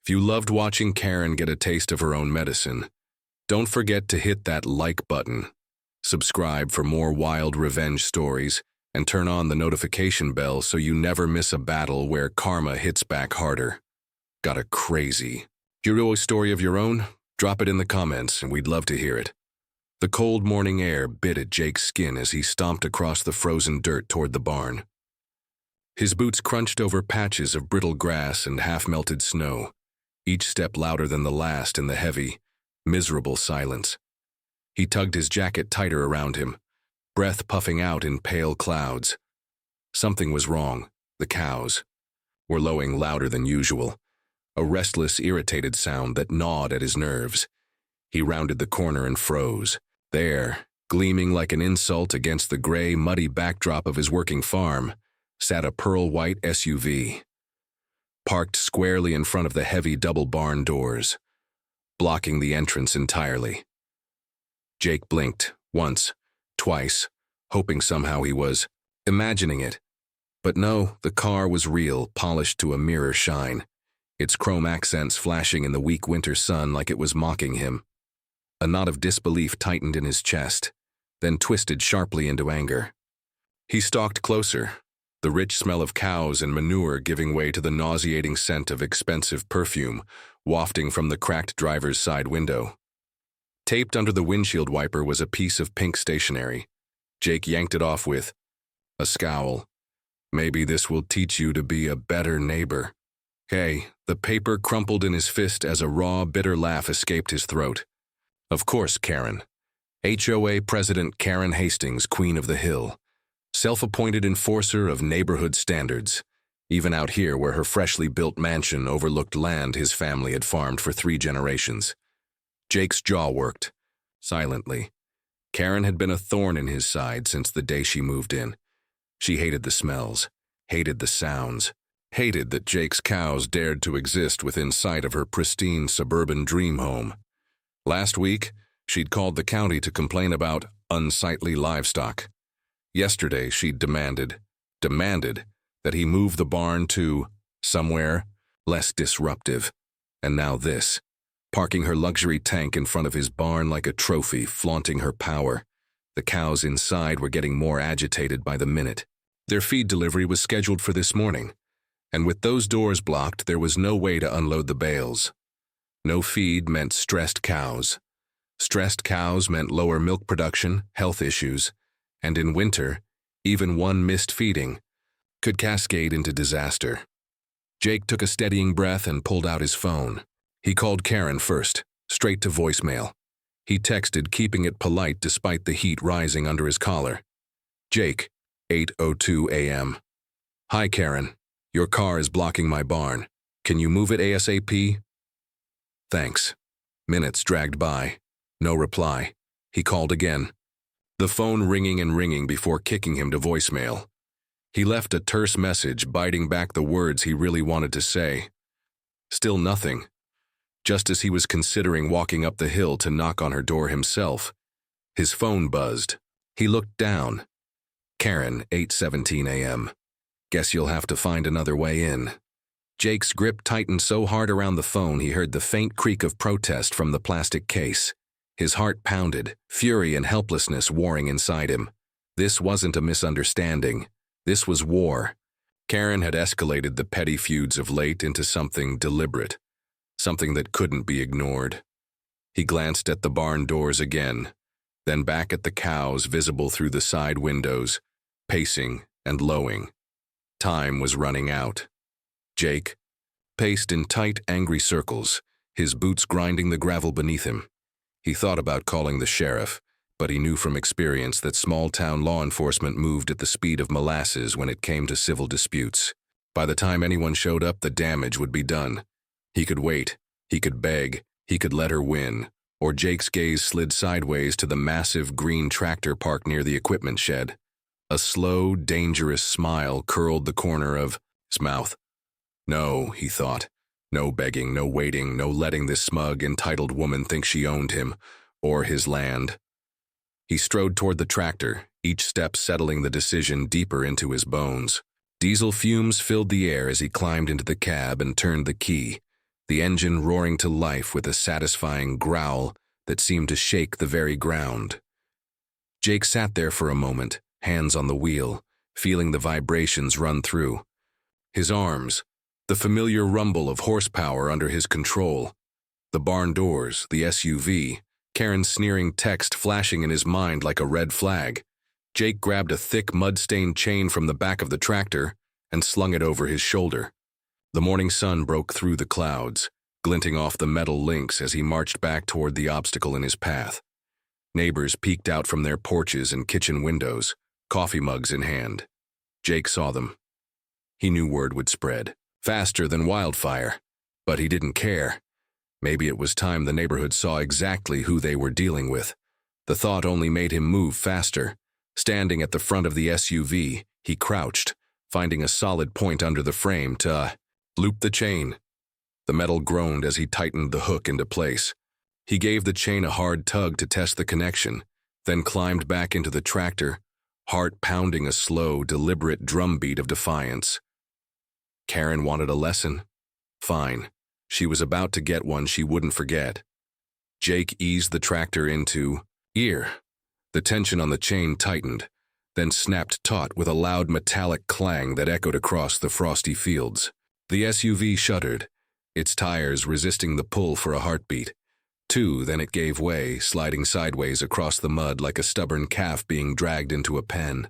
If you loved watching Karen get a taste of her own medicine, don't forget to hit that like button, subscribe for more wild revenge stories, and turn on the notification bell so you never miss a battle where karma hits back harder. Got a crazy hero story of your own? Drop it in the comments and we'd love to hear it. The cold morning air bit at Jake's skin as he stomped across the frozen dirt toward the barn. His boots crunched over patches of brittle grass and half-melted snow, each step louder than the last in the heavy, miserable silence. He tugged his jacket tighter around him, breath puffing out in pale clouds. Something was wrong. The cows were lowing louder than usual, a restless, irritated sound that gnawed at his nerves. He rounded the corner and froze. There, gleaming like an insult against the gray, muddy backdrop of his working farm, sat a pearl-white SUV, parked squarely in front of the heavy double barn doors, blocking the entrance entirely. Jake blinked, once, twice, hoping somehow he was imagining it. But no, the car was real, polished to a mirror shine, its chrome accents flashing in the weak winter sun like it was mocking him. A knot of disbelief tightened in his chest, then twisted sharply into anger. He stalked closer, the rich smell of cows and manure giving way to the nauseating scent of expensive perfume wafting from the cracked driver's side window. Taped under the windshield wiper was a piece of pink stationery. Jake yanked it off with a scowl. Maybe this will teach you to be a better neighbor. Hey, the paper crumpled in his fist as a raw, bitter laugh escaped his throat. Of course, Karen. HOA President Karen Hastings, Queen of the Hill. Self-appointed enforcer of neighborhood standards, even out here where her freshly built mansion overlooked land his family had farmed for 3 generations. Jake's jaw worked, silently. Karen had been a thorn in his side since the day she moved in. She hated the smells, hated the sounds, hated that Jake's cows dared to exist within sight of her pristine suburban dream home. Last week, she'd called the county to complain about unsightly livestock. Yesterday, she'd demanded that he move the barn to somewhere less disruptive. And now this, parking her luxury tank in front of his barn like a trophy, flaunting her power. The cows inside were getting more agitated by the minute. Their feed delivery was scheduled for this morning, and with those doors blocked, there was no way to unload the bales. No feed meant stressed cows. Stressed cows meant lower milk production, health issues, and in winter, even one missed feeding could cascade into disaster. Jake took a steadying breath and pulled out his phone. He called Karen first, straight to voicemail. He texted, keeping it polite despite the heat rising under his collar. Jake, 8:02 a.m. Hi, Karen. Your car is blocking my barn. Can you move it ASAP? Thanks. Minutes dragged by. No reply. He called again, the phone ringing and ringing before kicking him to voicemail. He left a terse message, biting back the words he really wanted to say. Still nothing. Just as he was considering walking up the hill to knock on her door himself, his phone buzzed. He looked down. Karen, 8:17 a.m. Guess you'll have to find another way in. Jake's grip tightened so hard around the phone he heard the faint creak of protest from the plastic case. His heart pounded, fury and helplessness warring inside him. This wasn't a misunderstanding. This was war. Karen had escalated the petty feuds of late into something deliberate, something that couldn't be ignored. He glanced at the barn doors again, then back at the cows visible through the side windows, pacing and lowing. Time was running out. Jake paced in tight, angry circles, his boots grinding the gravel beneath him. He thought about calling the sheriff, but he knew from experience that small-town law enforcement moved at the speed of molasses when it came to civil disputes. By the time anyone showed up, the damage would be done. He could wait, he could beg, he could let her win, or Jake's gaze slid sideways to the massive green tractor parked near the equipment shed. A slow, dangerous smile curled the corner of his mouth. No, he thought. No begging, no waiting, no letting this smug, entitled woman think she owned him, or his land. He strode toward the tractor, each step settling the decision deeper into his bones. Diesel fumes filled the air as he climbed into the cab and turned the key, the engine roaring to life with a satisfying growl that seemed to shake the very ground. Jake sat there for a moment, hands on the wheel, feeling the vibrations run through his arms, the familiar rumble of horsepower under his control, the barn doors, the SUV, Karen's sneering text flashing in his mind like a red flag. Jake grabbed a thick, mud-stained chain from the back of the tractor and slung it over his shoulder. The morning sun broke through the clouds, glinting off the metal links as he marched back toward the obstacle in his path. Neighbors peeked out from their porches and kitchen windows, coffee mugs in hand. Jake saw them. He knew word would spread, faster than wildfire, but he didn't care. Maybe it was time the neighborhood saw exactly who they were dealing with. The thought only made him move faster. Standing at the front of the SUV, he crouched, finding a solid point under the frame to loop the chain. The metal groaned as he tightened the hook into place. He gave the chain a hard tug to test the connection, then climbed back into the tractor, heart pounding a slow, deliberate drumbeat of defiance. Karen wanted a lesson? Fine. She was about to get one she wouldn't forget. Jake eased the tractor into ear. The tension on the chain tightened, then snapped taut with a loud metallic clang that echoed across the frosty fields. The SUV shuddered, its tires resisting the pull for a heartbeat. Then it gave way, sliding sideways across the mud like a stubborn calf being dragged into a pen.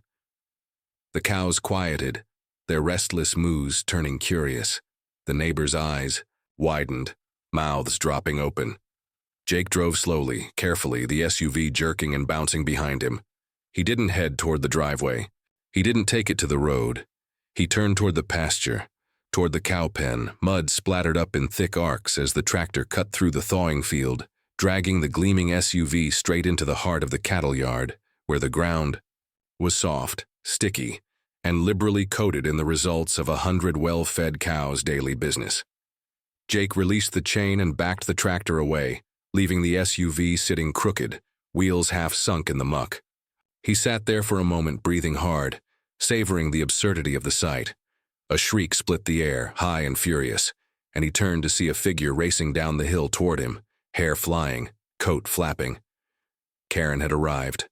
The cows quieted, their restless moos turning curious. The neighbors' eyes widened, mouths dropping open. Jake drove slowly, carefully, the SUV jerking and bouncing behind him. He didn't head toward the driveway. He didn't take it to the road. He turned toward the pasture, toward the cow pen. Mud splattered up in thick arcs as the tractor cut through the thawing field, dragging the gleaming SUV straight into the heart of the cattle yard, where the ground was soft, sticky, and liberally coated in the results of 100 well-fed cows' daily business. Jake released the chain and backed the tractor away, leaving the SUV sitting crooked, wheels half sunk in the muck. He sat there for a moment, breathing hard, savoring the absurdity of the sight. A shriek split the air, high and furious, and he turned to see a figure racing down the hill toward him, hair flying, coat flapping. Karen had arrived,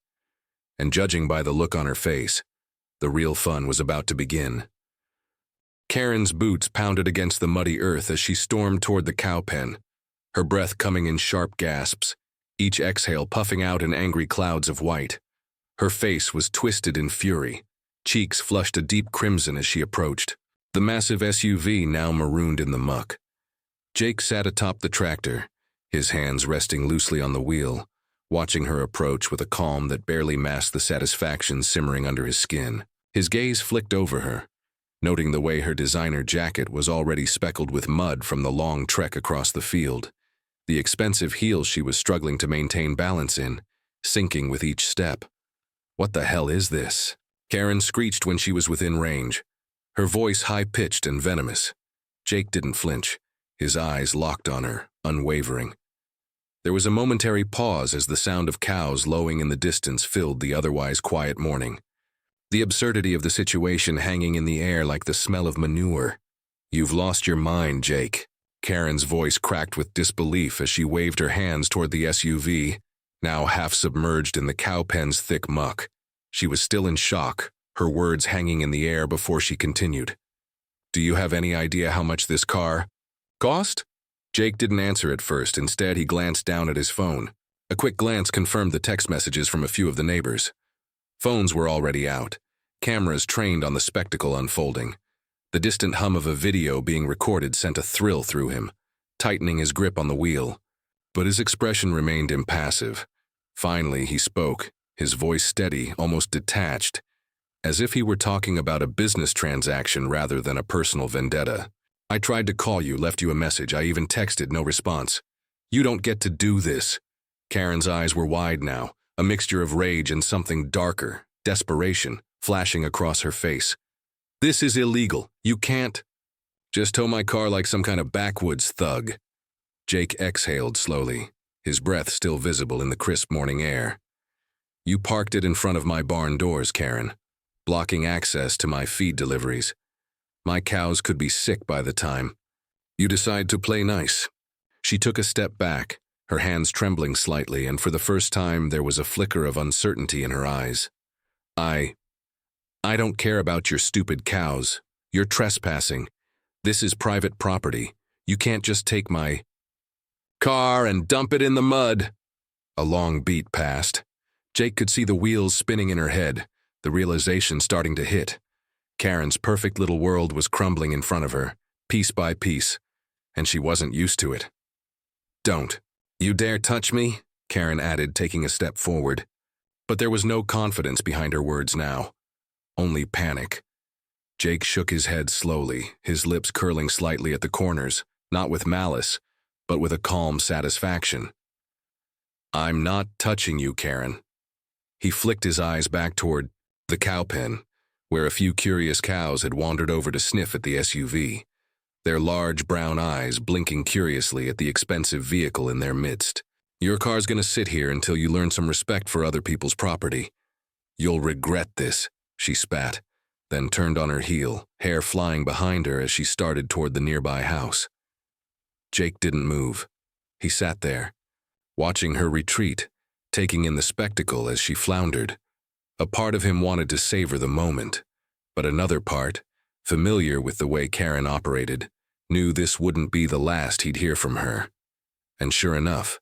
and judging by the look on her face, the real fun was about to begin. Karen's boots pounded against the muddy earth as she stormed toward the cow pen, her breath coming in sharp gasps, each exhale puffing out in angry clouds of white. Her face was twisted in fury, cheeks flushed a deep crimson as she approached, the massive SUV now marooned in the muck. Jake sat atop the tractor, his hands resting loosely on the wheel, watching her approach with a calm that barely masked the satisfaction simmering under his skin. His gaze flicked over her, noting the way her designer jacket was already speckled with mud from the long trek across the field, the expensive heels she was struggling to maintain balance in, sinking with each step. "What the hell is this?" Karen screeched when she was within range, her voice high-pitched and venomous. Jake didn't flinch, his eyes locked on her, unwavering. There was a momentary pause as the sound of cows lowing in the distance filled the otherwise quiet morning. The absurdity of the situation hanging in the air like the smell of manure. "You've lost your mind, Jake." Karen's voice cracked with disbelief as she waved her hands toward the SUV, now half submerged in the cow pen's thick muck. She was still in shock, her words hanging in the air before she continued. "Do you have any idea how much this car cost?" Jake didn't answer at first. Instead, he glanced down at his phone. A quick glance confirmed the text messages from a few of the neighbors. Phones were already out, cameras trained on the spectacle unfolding. The distant hum of a video being recorded sent a thrill through him, tightening his grip on the wheel. But his expression remained impassive. Finally, he spoke, his voice steady, almost detached, as if he were talking about a business transaction rather than a personal vendetta. "I tried to call you, left you a message, I even texted, no response. You don't get to do this." Karen's eyes were wide now, a mixture of rage and something darker, desperation, flashing across her face. "This is illegal. You can't." "Just tow my car like some kind of backwoods thug." Jake exhaled slowly, his breath still visible in the crisp morning air. "You parked it in front of my barn doors, Karen, blocking access to my feed deliveries. My cows could be sick by the time." You decide to play nice. She took a step back, her hands trembling slightly, and for the first time there was a flicker of uncertainty in her eyes. I don't care about your stupid cows. You're trespassing. This is private property. You can't just take my car and dump it in the mud. A long beat passed. Jake could see the wheels spinning in her head, the realization starting to hit. Karen's perfect little world was crumbling in front of her, piece by piece, and she wasn't used to it. Don't you dare touch me, Karen added, taking a step forward. But there was no confidence behind her words now, only panic. Jake shook his head slowly, his lips curling slightly at the corners, not with malice, but with a calm satisfaction. I'm not touching you, Karen. He flicked his eyes back toward the cow pen, where a few curious cows had wandered over to sniff at the SUV, their large brown eyes blinking curiously at the expensive vehicle in their midst. Your car's gonna sit here until you learn some respect for other people's property. You'll regret this, she spat, then turned on her heel, hair flying behind her as she started toward the nearby house. Jake didn't move. He sat there, watching her retreat, taking in the spectacle as she floundered. A part of him wanted to savor the moment, but another part, familiar with the way Karen operated, knew this wouldn't be the last he'd hear from her. And sure enough,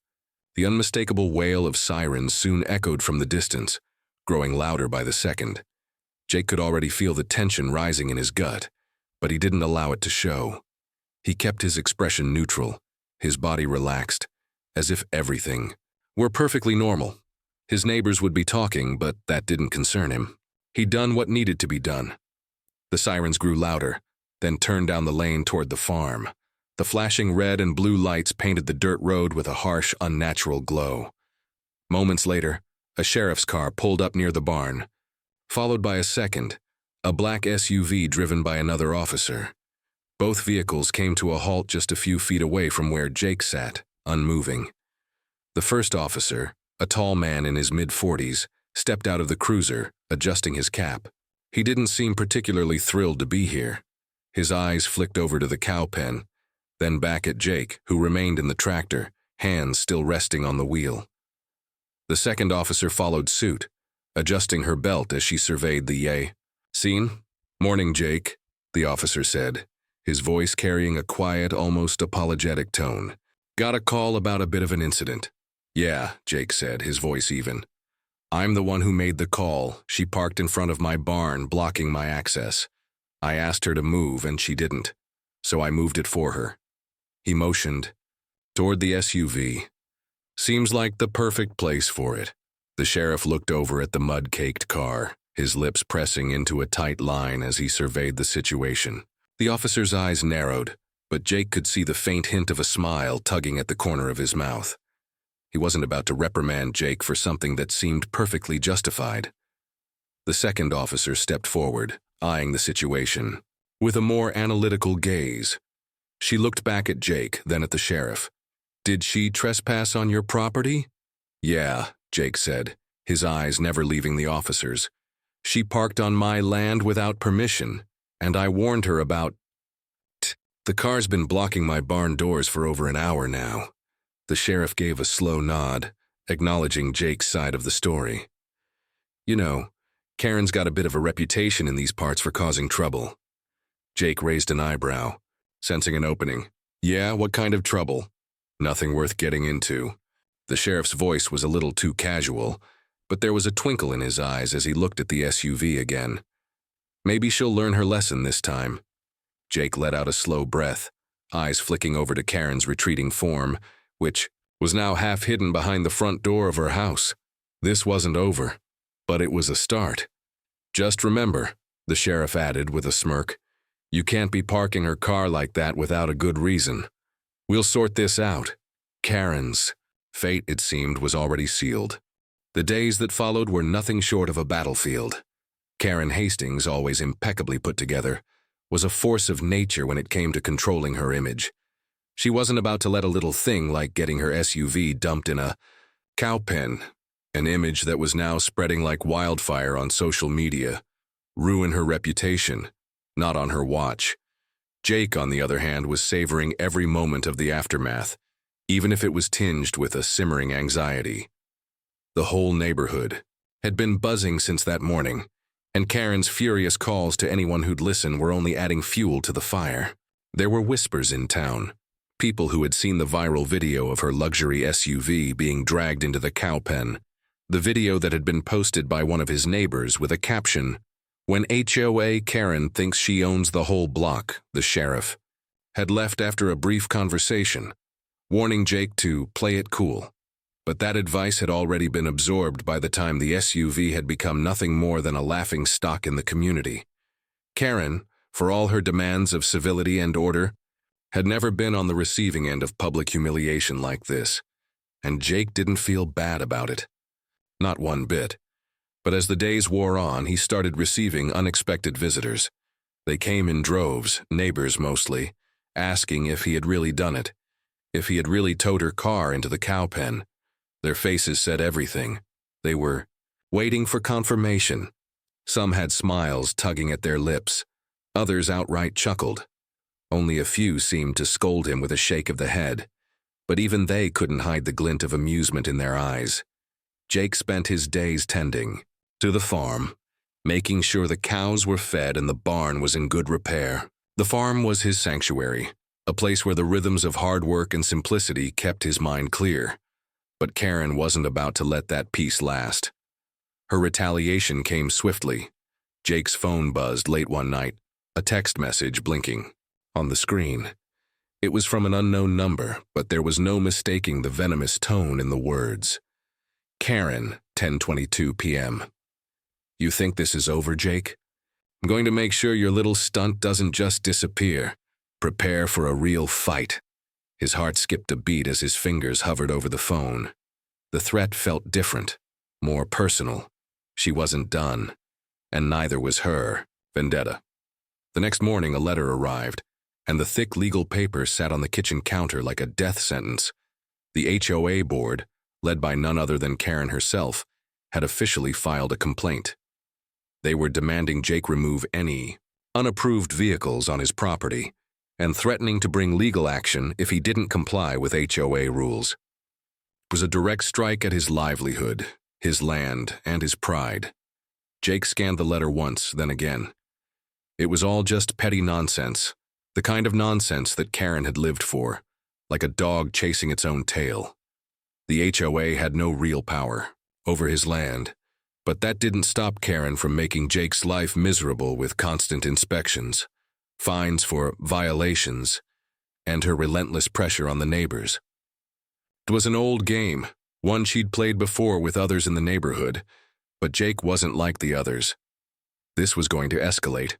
the unmistakable wail of sirens soon echoed from the distance, growing louder by the second. Jake could already feel the tension rising in his gut, but he didn't allow it to show. He kept his expression neutral, his body relaxed, as if everything were perfectly normal. His neighbors would be talking, but that didn't concern him. He'd done what needed to be done. The sirens grew louder, then turned down the lane toward the farm. The flashing red and blue lights painted the dirt road with a harsh, unnatural glow. Moments later, a sheriff's car pulled up near the barn, followed by a second, a black SUV driven by another officer. Both vehicles came to a halt just a few feet away from where Jake sat, unmoving. The first officer, a tall man in his mid-40s, stepped out of the cruiser, adjusting his cap. He didn't seem particularly thrilled to be here. His eyes flicked over to the cow pen, then back at Jake, who remained in the tractor, hands still resting on the wheel. The second officer followed suit, adjusting her belt as she surveyed the scene. "Morning, Jake," the officer said, his voice carrying a quiet, almost apologetic tone. "Got a call about a bit of an incident." "Yeah," Jake said, his voice even. "I'm the one who made the call. She parked in front of my barn, blocking my access. I asked her to move, and she didn't, so I moved it for her." He motioned toward the SUV. "Seems like the perfect place for it." The sheriff looked over at the mud-caked car, his lips pressing into a tight line as he surveyed the situation. The officer's eyes narrowed, but Jake could see the faint hint of a smile tugging at the corner of his mouth. He wasn't about to reprimand Jake for something that seemed perfectly justified. The second officer stepped forward, eyeing the situation with a more analytical gaze. She looked back at Jake, then at the sheriff. "Did she trespass on your property?" "Yeah," Jake said, his eyes never leaving the officers. "She parked on my land without permission, and I warned her about the car's been blocking my barn doors for over an hour now." The sheriff gave a slow nod, acknowledging Jake's side of the story. "You know, Karen's got a bit of a reputation in these parts for causing trouble." Jake raised an eyebrow, sensing an opening. "Yeah, what kind of trouble?" "Nothing worth getting into." The sheriff's voice was a little too casual, but there was a twinkle in his eyes as he looked at the SUV again. "Maybe she'll learn her lesson this time." Jake let out a slow breath, eyes flicking over to Karen's retreating form, which was now half hidden behind the front door of her house. This wasn't over, but it was a start. "Just remember," the sheriff added with a smirk, "you can't be parking her car like that without a good reason. We'll sort this out." Karen's fate, it seemed, was already sealed. The days that followed were nothing short of a battlefield. Karen Hastings, always impeccably put together, was a force of nature when it came to controlling her image. She wasn't about to let a little thing like getting her SUV dumped in a cow pen, an image that was now spreading like wildfire on social media, ruin her reputation, not on her watch. Jake, on the other hand, was savoring every moment of the aftermath, even if it was tinged with a simmering anxiety. The whole neighborhood had been buzzing since that morning, and Karen's furious calls to anyone who'd listen were only adding fuel to the fire. There were whispers in town. People who had seen the viral video of her luxury SUV being dragged into the cow pen, the video that had been posted by one of his neighbors with a caption, "When HOA Karen thinks she owns the whole block, the sheriff," had left after a brief conversation, warning Jake to play it cool. But that advice had already been absorbed by the time the SUV had become nothing more than a laughing stock in the community. Karen, for all her demands of civility and order, had never been on the receiving end of public humiliation like this, and Jake didn't feel bad about it. Not one bit. But as the days wore on, he started receiving unexpected visitors. They came in droves, neighbors mostly, asking if he had really done it, if he had really towed her car into the cow pen. Their faces said everything. They were waiting for confirmation. Some had smiles tugging at their lips. Others outright chuckled. Only a few seemed to scold him with a shake of the head, but even they couldn't hide the glint of amusement in their eyes. Jake spent his days tending to the farm, making sure the cows were fed and the barn was in good repair. The farm was his sanctuary, a place where the rhythms of hard work and simplicity kept his mind clear. But Karen wasn't about to let that peace last. Her retaliation came swiftly. Jake's phone buzzed late one night, a text message blinking on the screen. It was from an unknown number, but there was no mistaking the venomous tone in the words. Karen, 10:22 p.m. "You think this is over, Jake? I'm going to make sure your little stunt doesn't just disappear. Prepare for a real fight." His heart skipped a beat as his fingers hovered over the phone. The threat felt different, more personal. She wasn't done, and neither was her vendetta. The next morning, a letter arrived, and the thick legal paper sat on the kitchen counter like a death sentence. The HOA board, led by none other than Karen herself, had officially filed a complaint. They were demanding Jake remove any unapproved vehicles on his property and threatening to bring legal action if he didn't comply with HOA rules. It was a direct strike at his livelihood, his land, and his pride. Jake scanned the letter once, then again. It was all just petty nonsense, the kind of nonsense that Karen had lived for, like a dog chasing its own tail. The HOA had no real power over his land, but that didn't stop Karen from making Jake's life miserable with constant inspections, fines for violations, and her relentless pressure on the neighbors. It was an old game, one she'd played before with others in the neighborhood, but Jake wasn't like the others. This was going to escalate.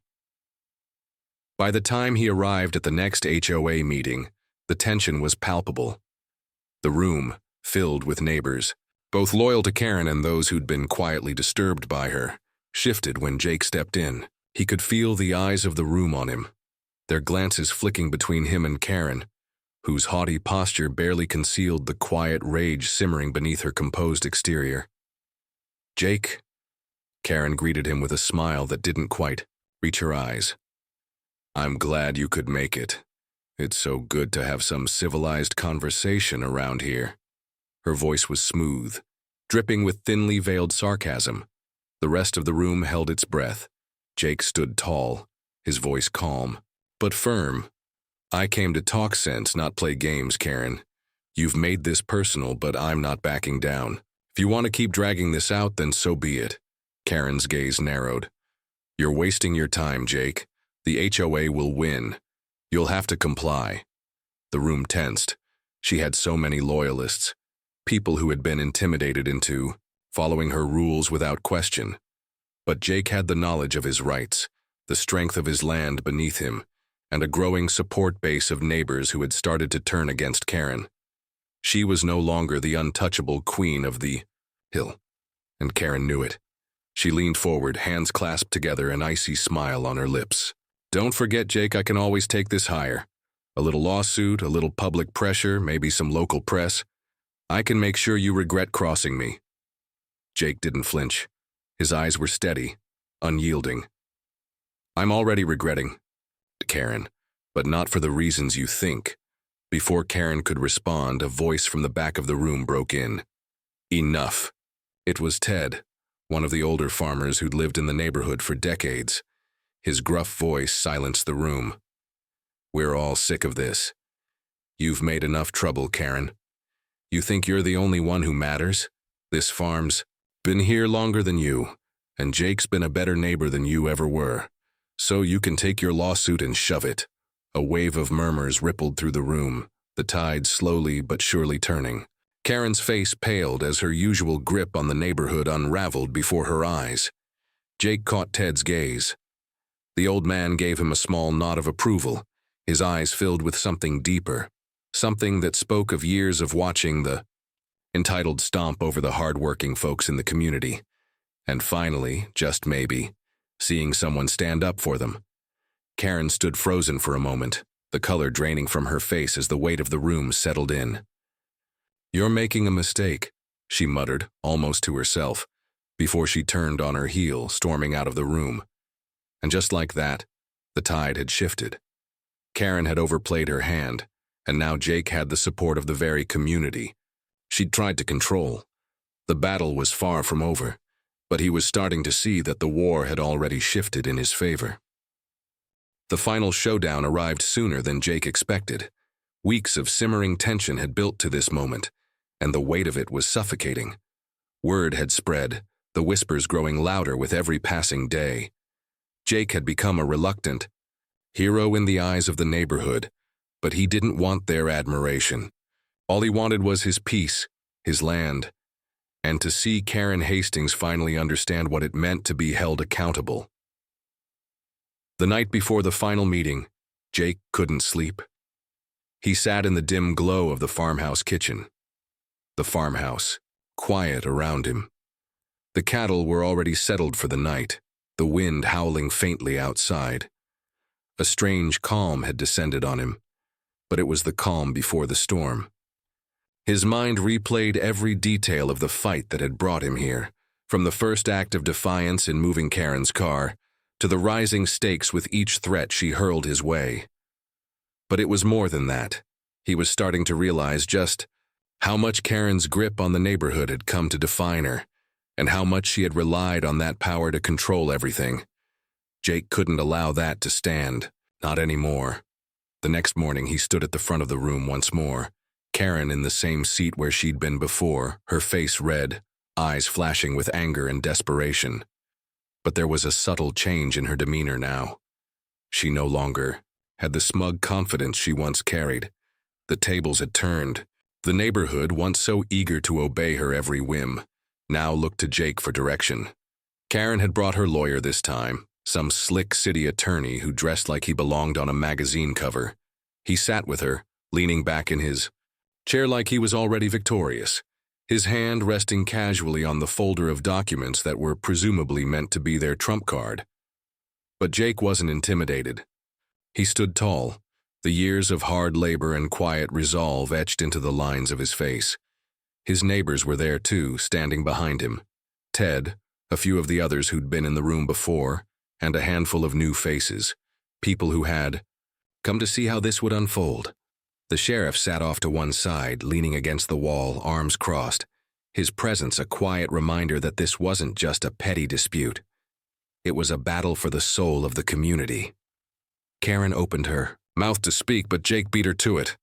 By the time he arrived at the next HOA meeting, the tension was palpable. The room, filled with neighbors, both loyal to Karen and those who'd been quietly disturbed by her, shifted when Jake stepped in. He could feel the eyes of the room on him, their glances flicking between him and Karen, whose haughty posture barely concealed the quiet rage simmering beneath her composed exterior. "Jake," Karen greeted him with a smile that didn't quite reach her eyes. "I'm glad you could make it. It's so good to have some civilized conversation around here." Her voice was smooth, dripping with thinly veiled sarcasm. The rest of the room held its breath. Jake stood tall, his voice calm, but firm. "I came to talk sense, not play games, Karen. You've made this personal, but I'm not backing down. If you want to keep dragging this out, then so be it." Karen's gaze narrowed. "You're wasting your time, Jake. The HOA will win. You'll have to comply." The room tensed. She had so many loyalists, people who had been intimidated into following her rules without question. But Jake had the knowledge of his rights, the strength of his land beneath him, and a growing support base of neighbors who had started to turn against Karen. She was no longer the untouchable queen of the hill, and Karen knew it. She leaned forward, hands clasped together, an icy smile on her lips. "Don't forget, Jake, I can always take this higher. A little lawsuit, a little public pressure, maybe some local press. I can make sure you regret crossing me." Jake didn't flinch. His eyes were steady, unyielding. "I'm already regretting, Karen, but not for the reasons you think. Before Karen could respond, a voice from the back of the room broke in. Enough. It was Ted, one of the older farmers who'd lived in the neighborhood for decades. His gruff voice silenced the room. We're all sick of this. You've made enough trouble, Karen. You think you're the only one who matters? This farm's been here longer than you, and Jake's been a better neighbor than you ever were. So you can take your lawsuit and shove it. A wave of murmurs rippled through the room, the tide slowly but surely turning. Karen's face paled as her usual grip on the neighborhood unraveled before her eyes. Jake caught Ted's gaze. The old man gave him a small nod of approval, his eyes filled with something deeper, something that spoke of years of watching the entitled stomp over the hard-working folks in the community. And finally, just maybe, seeing someone stand up for them. Karen stood frozen for a moment, the color draining from her face as the weight of the room settled in. You're making a mistake, she muttered, almost to herself, before she turned on her heel, storming out of the room. And just like that, the tide had shifted. Karen had overplayed her hand, and now Jake had the support of the very community. She'd tried to control. The battle was far from over, but he was starting to see that the war had already shifted in his favor. The final showdown arrived sooner than Jake expected. Weeks of simmering tension had built to this moment, and the weight of it was suffocating. Word had spread, the whispers growing louder with every passing day. Jake had become a reluctant hero in the eyes of the neighborhood, but he didn't want their admiration. All he wanted was his peace, his land, and to see Karen Hastings finally understand what it meant to be held accountable. The night before the final meeting, Jake couldn't sleep. He sat in the dim glow of the farmhouse kitchen. The farmhouse, quiet around him. The cattle were already settled for the night, the wind howling faintly outside. A strange calm had descended on him, but it was the calm before the storm. His mind replayed every detail of the fight that had brought him here, from the first act of defiance in moving Karen's car, to the rising stakes with each threat she hurled his way. But it was more than that. He was starting to realize just how much Karen's grip on the neighborhood had come to define her, and how much she had relied on that power to control everything. Jake couldn't allow that to stand, not anymore. The next morning he stood at the front of the room once more, Karen in the same seat where she'd been before, her face red, eyes flashing with anger and desperation. But there was a subtle change in her demeanor now. She no longer had the smug confidence she once carried. The tables had turned. The neighborhood, once so eager to obey her every whim, now looked to Jake for direction. Karen had brought her lawyer this time, some slick city attorney who dressed like he belonged on a magazine cover. He sat with her, leaning back in his chair like he was already victorious, his hand resting casually on the folder of documents that were presumably meant to be their trump card. But Jake wasn't intimidated. He stood tall, the years of hard labor and quiet resolve etched into the lines of his face. His neighbors were there too, standing behind him. Ted, a few of the others who'd been in the room before, and a handful of new faces, people who had come to see how this would unfold. The sheriff sat off to one side, leaning against the wall, arms crossed, his presence a quiet reminder that this wasn't just a petty dispute. It was a battle for the soul of the community. Karen opened her mouth to speak, but Jake beat her to it.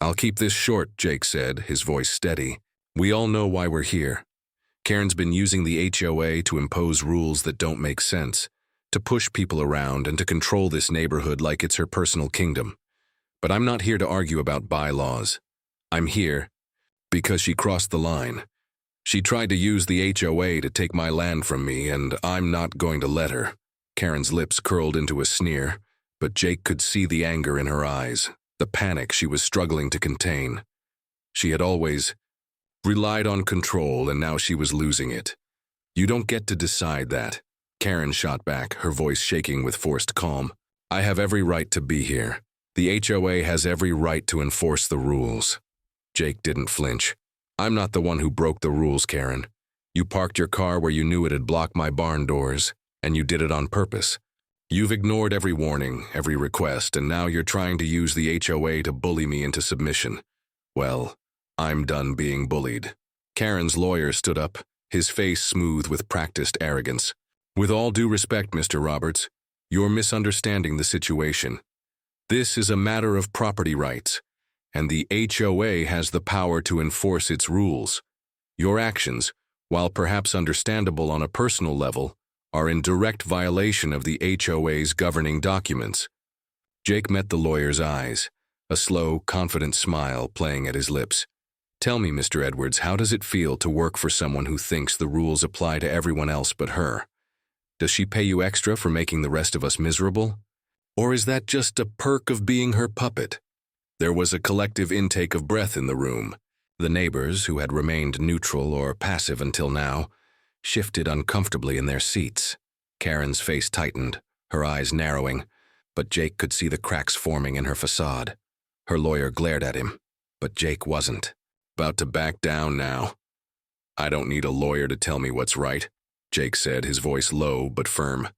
"I'll keep this short," Jake said, his voice steady. "We all know why we're here. Karen's been using the HOA to impose rules that don't make sense, to push people around and to control this neighborhood like it's her personal kingdom. But I'm not here to argue about bylaws. I'm here because she crossed the line. She tried to use the HOA to take my land from me, and I'm not going to let her." Karen's lips curled into a sneer, but Jake could see the anger in her eyes, the panic she was struggling to contain. She had always relied on control, and now she was losing it. "You don't get to decide that," Karen shot back, her voice shaking with forced calm. "I have every right to be here. The HOA has every right to enforce the rules." Jake didn't flinch. "I'm not the one who broke the rules, Karen. You parked your car where you knew it'd block my barn doors, and you did it on purpose. You've ignored every warning, every request, and now you're trying to use the HOA to bully me into submission. Well, I'm done being bullied. Karen's lawyer stood up, his face smooth with practiced arrogance. With all due respect, Mr. Roberts, you're misunderstanding the situation. This is a matter of property rights, and the HOA has the power to enforce its rules. Your actions, while perhaps understandable on a personal level, are in direct violation of the HOA's governing documents. Jake met the lawyer's eyes, a slow, confident smile playing at his lips. Tell me, Mr. Edwards, how does it feel to work for someone who thinks the rules apply to everyone else but her? Does she pay you extra for making the rest of us miserable? Or is that just a perk of being her puppet? There was a collective intake of breath in the room. The neighbors, who had remained neutral or passive until now, shifted uncomfortably in their seats. Karen's face tightened, her eyes narrowing, but Jake could see the cracks forming in her facade. Her lawyer glared at him, but Jake wasn't. About to back down now. I don't need a lawyer to tell me what's right, Jake said, his voice low but firm.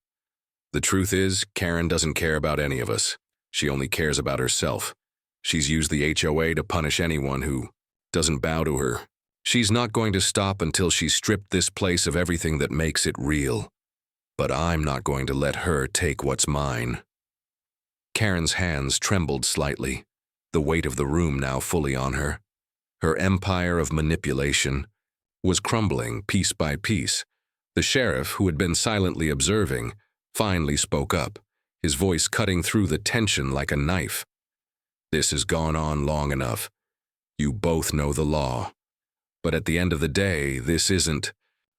The truth is, Karen doesn't care about any of us. She only cares about herself. She's used the HOA to punish anyone who doesn't bow to her. She's not going to stop until she's stripped this place of everything that makes it real. But I'm not going to let her take what's mine. Karen's hands trembled slightly, the weight of the room now fully on her. Her empire of manipulation was crumbling piece by piece. The sheriff, who had been silently observing, finally spoke up, his voice cutting through the tension like a knife. This has gone on long enough. You both know the law. But at the end of the day, this isn't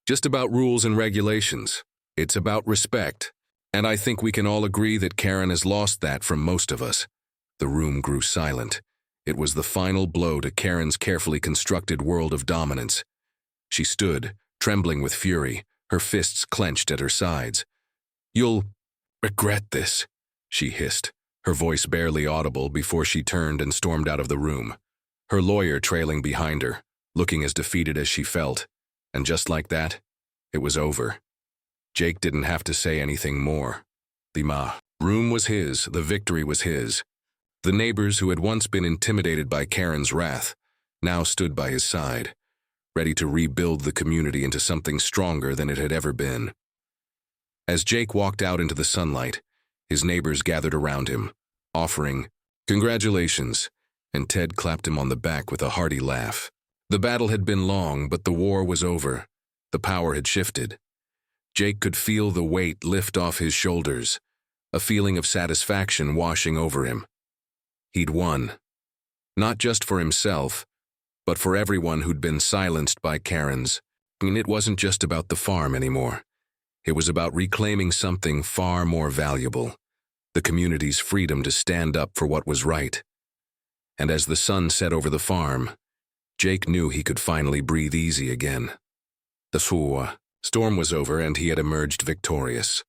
just about rules and regulations. It's about respect. And I think we can all agree that Karen has lost that from most of us. The room grew silent. It was the final blow to Karen's carefully constructed world of dominance. She stood, trembling with fury, her fists clenched at her sides. You'll regret this, she hissed, her voice barely audible before she turned and stormed out of the room, her lawyer trailing behind her, looking as defeated as she felt. And just like that, it was over. Jake didn't have to say anything more. The room was his, the victory was his. The neighbors who had once been intimidated by Karen's wrath now stood by his side, ready to rebuild the community into something stronger than it had ever been. As Jake walked out into the sunlight, his neighbors gathered around him, offering, "Congratulations," and Ted clapped him on the back with a hearty laugh. The battle had been long, but the war was over. The power had shifted. Jake could feel the weight lift off his shoulders, a feeling of satisfaction washing over him. He'd won. Not just for himself, but for everyone who'd been silenced by Karen's. And it wasn't just about the farm anymore. It was about reclaiming something far more valuable, the community's freedom to stand up for what was right. And as the sun set over the farm, Jake knew he could finally breathe easy again. The storm was over and he had emerged victorious.